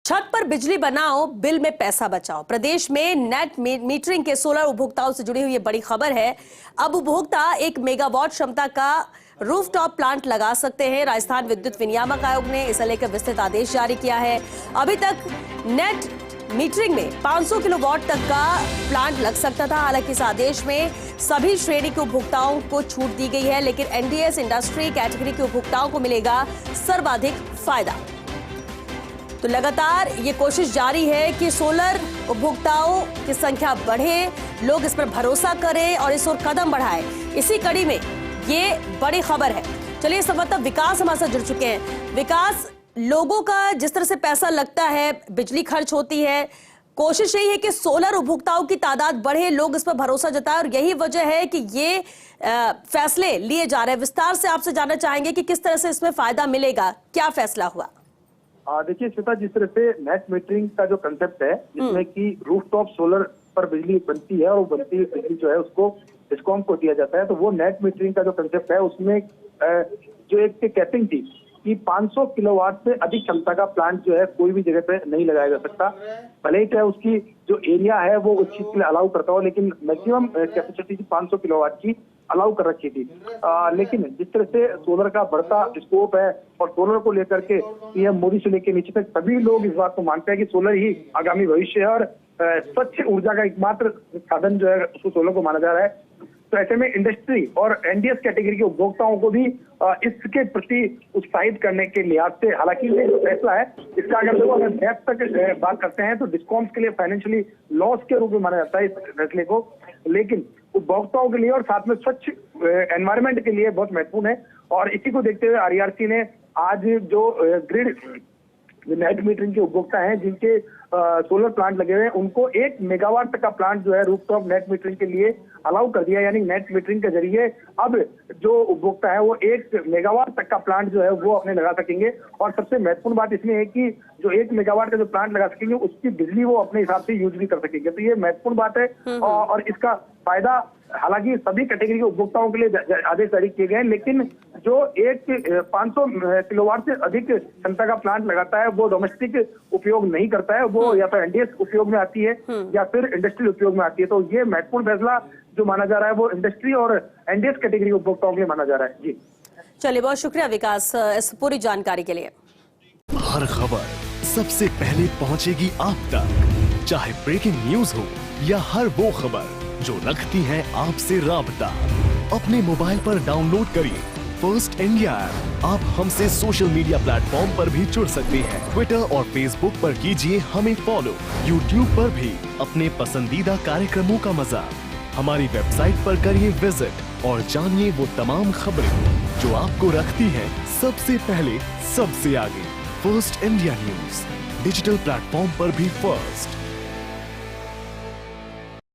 छत पर बिजली बनाओ, बिल में पैसा बचाओ। प्रदेश में नेट मीटरिंग के सोलर उपभोक्ताओं से जुड़ी हुई ये बड़ी खबर है। अब उपभोक्ता 1 मेगावाट क्षमता का रूफटॉप प्लांट लगा सकते हैं। राजस्थान विद्युत विनियामक आयोग ने इसे लेकर विस्तृत आदेश जारी किया है। अभी तक नेट मीटरिंग में 500 किलोवाट तक का प्लांट लग सकता था। हालांकि इस आदेश में सभी श्रेणी के उपभोक्ताओं को छूट दी गई है, लेकिन एनडीएस इंडस्ट्री कैटेगरी के उपभोक्ताओं को मिलेगा सर्वाधिक फायदा। तो लगातार ये कोशिश जारी है कि सोलर उपभोक्ताओं की संख्या बढ़े, लोग इस पर भरोसा करें और इस ओर कदम बढ़ाएं। इसी कड़ी में ये बड़ी खबर है। चलिए संवाददाता विकास हमारे साथ जुड़ चुके हैं। विकास, लोगों का जिस तरह से पैसा लगता है, बिजली खर्च होती है, कोशिश यही है कि सोलर उपभोक्ताओं की तादाद बढ़े, लोग इस पर भरोसा जताएं और यही वजह है कि ये फैसले लिए जा रहे हैं। विस्तार से आपसे जानना चाहेंगे कि किस तरह से इसमें फायदा मिलेगा, क्या फैसला हुआ? देखिए श्वेता, जिस तरह से नेट मीटरिंग का जो कंसेप्ट है, जिसमें कि रूफटॉप सोलर पर बिजली बनती है और वो बनती हुई बिजली जो है उसको डिस्कॉम को दिया जाता है, तो वो नेट मीटरिंग का जो कंसेप्ट है उसमें जो एक कैपिंग थी कि 500 किलोवाट से अधिक क्षमता का प्लांट जो है कोई भी जगह पे नहीं लगाया जा सकता। भले ही क्या उसकी जो एरिया है वो उस चीज के लिए अलाउ करता हो, लेकिन मैक्सिमम कैपेसिटी 500 किलोवाट की अलाउ कर रखी थी। लेकिन जिस तरह से सोलर का बढ़ता स्कोप है और सोलर को लेकर के पीएम मोदी से लेकर नीचे तक सभी लोग इस बात को मानते हैं कि सोलर ही आगामी भविष्य है और स्वच्छ ऊर्जा का एकमात्र साधन जो है उसको सोलर को माना जा रहा है। तो ऐसे में इंडस्ट्री और एनडीएस कैटेगरी के उपभोक्ताओं को भी इसके प्रति उत्साहित करने के लिहाज से, हालांकि ये फैसला है इसका अगर डेप्थ तक बात करते हैं तो डिस्कॉम्स के लिए फाइनेंशियली लॉस के रूप में माना जाता है इस फैसले को, लेकिन उपभोक्ताओं के लिए और साथ में स्वच्छ एनवायरनमेंट के लिए बहुत महत्वपूर्ण है। और इसी को देखते हुए आरईआरसी ने आज जो ग्रिड नेट मीटरिंग के उपभोक्ता हैं जिनके सोलर प्लांट लगे हुए हैं, उनको 1 मेगावाट तक का प्लांट जो है रूफटॉप नेट मीटरिंग के लिए अलाउ कर दिया। यानी नेट मीटरिंग के जरिए अब जो उपभोक्ता है वो 1 मेगावाट तक का प्लांट जो है वो अपने लगा सकेंगे। और सबसे महत्वपूर्ण बात इसमें है कि जो 1 मेगावाट का जो प्लांट लगा सकेंगे उसकी बिजली वो अपने हिसाब से यूज भी कर सकेंगे। तो ये महत्वपूर्ण बात है और इसका फायदा हालांकि सभी कैटेगरी के उपभोक्ताओं के लिए आदेश जारी किए गए हैं, लेकिन जो 500 किलोवाट से अधिक क्षमता का प्लांट लगाता है वो डोमेस्टिक उपयोग नहीं करता है, वो या तो एनडीएस उपयोग में आती है या फिर इंडस्ट्रियल उपयोग में आती है। तो ये महत्वपूर्ण फैसला जो माना जा रहा है वो इंडस्ट्री और एनडीएस कैटेगरी उपभोक्ताओं के लिए माना जा रहा है। जी चलिए, बहुत शुक्रिया विकास इस पूरी जानकारी के लिए। हर खबर सबसे पहले पहुंचेगी आप तक, चाहे ब्रेकिंग न्यूज हो या हर वो खबर जो रखती है आपसे राबता। अपने मोबाइल पर डाउनलोड करिए फर्स्ट इंडिया ऐप। आप हमसे सोशल मीडिया प्लेटफॉर्म पर भी जुड़ सकते हैं। ट्विटर और फेसबुक पर कीजिए हमें फॉलो। यूट्यूब पर भी अपने पसंदीदा कार्यक्रमों का मजा। हमारी वेबसाइट पर करिए विजिट और जानिए वो तमाम खबरें जो आपको रखती है सबसे पहले, सबसे आगे। First India news digital platform पर भी फर्स्ट।